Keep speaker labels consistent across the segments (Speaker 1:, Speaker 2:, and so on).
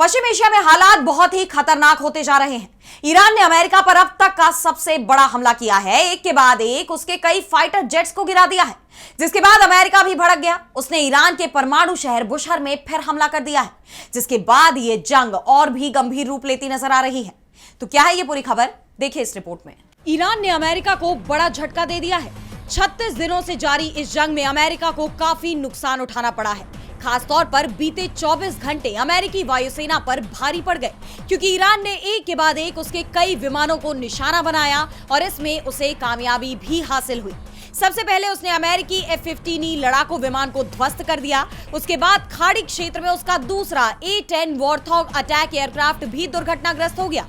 Speaker 1: पश्चिम Asia में हालात बहुत ही खतरनाक होते जा रहे हैं। ईरान ने अमेरिका पर अब तक का सबसे बड़ा हमला किया है। एक के बाद एक उसके कई फाइटर जेट्स को गिरा दिया है, जिसके बाद अमेरिका भी भड़क गया। उसने ईरान के परमाणु शहर बुशहर में फिर हमला कर दिया है, जिसके बाद यह जंग और भी गंभीर रूप लेती नजर आ रही है। तो क्या है ये पूरी खबर, देखिए इस रिपोर्ट में। ईरान ने अमेरिका को बड़ा झटका दे दिया है। 36 दिनों से जारी इस जंग में अमेरिका को काफी नुकसान उठाना पड़ा है। खासतौर पर बीते 24 घंटे अमेरिकी वायुसेना पर भारी पड़ गए, क्योंकि ईरान ने एक के बाद एक उसके कई विमानों को निशाना बनाया और इसमें उसे कामयाबी भी हासिल हुई। सबसे पहले उसने अमेरिकी F-15E लड़ाकू विमान को ध्वस्त कर दिया। उसके बाद खाड़ी क्षेत्र में उसका दूसरा A-10 वॉरथॉग अटैक एयरक्राफ्ट भी दुर्घटनाग्रस्त हो गया।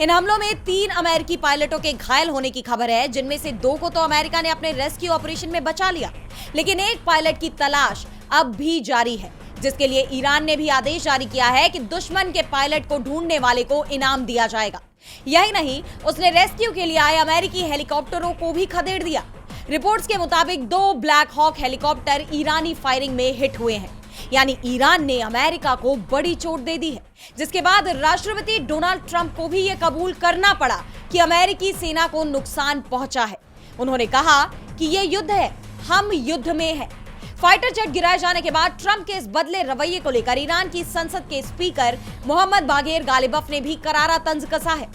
Speaker 1: इन हमलों में 3 अमेरिकी पायलटों के घायल होने की खबर है, जिनमें से 2 को तो अमेरिका ने अपने रेस्क्यू ऑपरेशन में बचा लिया, लेकिन एक पायलट की तलाश अब भी जारी है, जिसके लिए ईरान ने भी आदेश जारी किया है कि दुश्मन के पायलट को ढूंढने वाले को इनाम दिया जाएगा। यही नहीं, उसने रेस्क्यू के लिए आए अमेरिकी हेलीकॉप्टरों को भी खदेड़ दिया। रिपोर्ट्स के मुताबिक 2 ब्लैक हॉक हेलीकॉप्टर ईरानी फायरिंग में हिट हुए हैं, यानी ईरान ने अमेरिका को बड़ी चोट दे दी है, जिसके बाद राष्ट्रपति डोनाल्ड ट्रंप को भी यह कबूल करना पड़ा कि अमेरिकी सेना को नुकसान पहुंचा है। उन्होंने कहा कि यह युद्ध है, हम युद्ध में हैं। फाइटर जेट गिराए जाने के बाद ट्रंप के इस बदले रवैये को लेकर ईरान की संसद के स्पीकर मोहम्मद बागेर गालिबफ ने भी करारा तंज कसा है।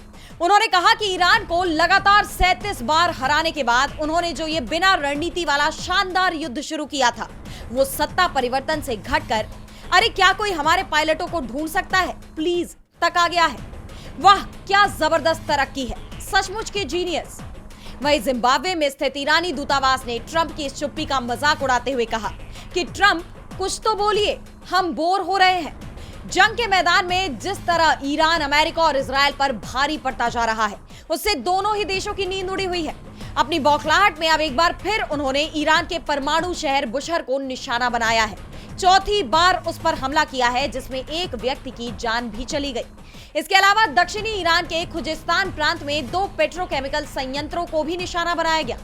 Speaker 1: उन्होंने कहा कि ईरान को लगातार 37 बार हराने के बाद उन्होंने जो ये बिना रणनीति वाला शानदार युद्ध शुरू किया था, वो सत्ता परिवर्तन से घटकर अरे क्या कोई हमारे पायलटों को ढूंढ सकता है प्लीज तक आ गया है। वाह, क्या जबरदस्त तरक्की है, सचमुच के जीनियस। वहीं जिम्बाब्वे में स्थित ईरानी दूतावास ने ट्रंप की इस चुप्पी का मजाक उड़ाते हुए कहा कि ट्रंप कुछ तो बोलिए, हम बोर हो रहे हैं। जंग के मैदान में जिस तरह ईरान अमेरिका और इजराइल पर भारी पड़ता जा रहा है, उससे दोनों ही देशों की नींद उड़ी हुई है। अपनी बौखलाहट में अब एक बार फिर उन्होंने ईरान के परमाणु शहर बुशहर को निशाना बनाया है। चौथी बार उस पर हमला किया है, जिसमें एक व्यक्ति की जान भी चली गई। इसके अलावा दक्षिणी ईरान के खुजिस्तान प्रांत में 2 पेट्रोकेमिकल संयंत्रों को भी निशाना बनाया गया।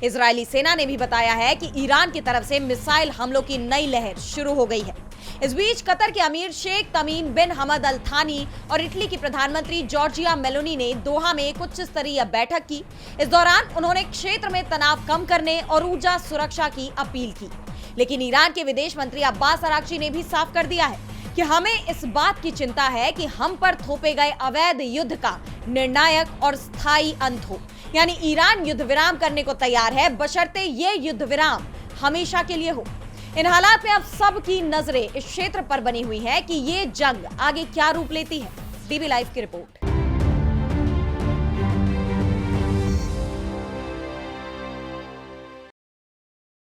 Speaker 1: इजरायली सेना ने भी बताया है कि ईरान की तरफ से मिसाइल हमलों की नई लहर शुरू हो गई है। इस बीच कतर के अमीर शेख तमीम बिन हमद अल थानी और इटली की प्रधानमंत्री जॉर्जिया मेलोनी ने दोहा में एक उच्च स्तरीय बैठक की। इस दौरान उन्होंने क्षेत्र में तनाव कम करने और ऊर्जा सुरक्षा की अपील की। लेकिन ईरान के विदेश मंत्री अब्बास अराक्ची ने भी साफ कर दिया है कि हमें इस बात की चिंता है कि हम पर थोपे गए अवैध युद्ध का निर्णायक और स्थायी अंत हो। यानी ईरान युद्ध विराम करने को तैयार है, बशर्ते ये युद्ध विराम हमेशा के लिए हो। इन हालात में अब सबकी नजरें इस क्षेत्र पर बनी हुई है कि ये जंग आगे क्या रूप लेती है। डीबी लाइव की रिपोर्ट।